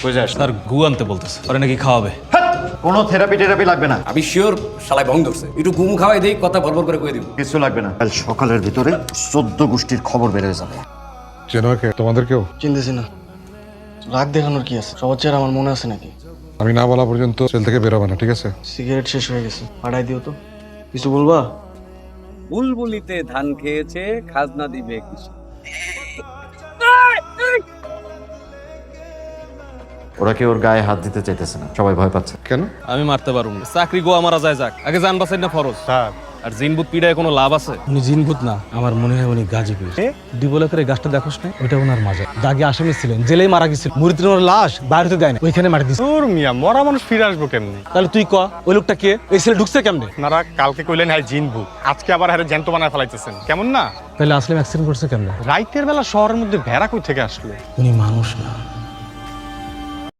কই যাস? তার গু আনতে বলতেছে, পরে নাকি খাওয়াবে। কোনো থেরাপি লাগবে না, আমি শিওর শালায় ভং ধরছে। একটু গুম খাওয়াই দেই, কথা বরবর করে কয়ে দিব। কিছু লাগবে না। কাল সকালের ভিতরে 14 গোষ্ঠীর খবর বের হয়ে যাবে। চেনাকে তোমাদেরকেও চিনতেছি না, রাগ দেখানোর কি আছে? সবার চেয়ে আমার মনে আছে নাকি? আমি না বলা পর্যন্ত সেল থেকে বেরোবে না, ঠিক আছে? সিগারেট শেষ হয়ে গেছে, পাঠাই দিও তো। কিছু বলবা? বুলবুলিতে ধান খেয়েছে, খাজনা দিবে কিছু। ওরা কি ওর গায়ে হাত দিতে চাইতেছে না, সবাই ভয় পাচ্ছে। কেন? আমি মারতে পারবো না, চাকরি গোয়া মারা যায় যাক, আগে জান বাঁচাই না ফরজ। আর জিনবুত পিড়ায় কোনো লাভ আছে? উনি জিনভূত না, আমার মনে হয় উনি গাজীপুর। ডিবলকের এই গাছটা দেখোস না, ওইটা ওনার মাজার। দাগে আসামি ছিলেন, জেলেই মারা গেছিল। মুরিদিনের লাশ বাইরে দেয় না, ওইখানে মারা দিচ্ছে। তোর মিয়া মরা মানুষ ফিরে আসবো কেমনি? তাহলে তুই ক, ওই লোকটা কে? এই ছেলে ঢুকছে কেমনে? আপনারা কালকে কইলেন হ্যাঁ জিনবু, আজকে আবার হ্যাঁ জ্যান্ত বানায় ফেলাইতেছেন, কেমন না? তাহলে আসলে অ্যাক্সিডেন্ট করছে কেমনে? রাইতের বেলা শহরের মধ্যে ভেড়া কই থেকে আসলো? উনি মানুষ না,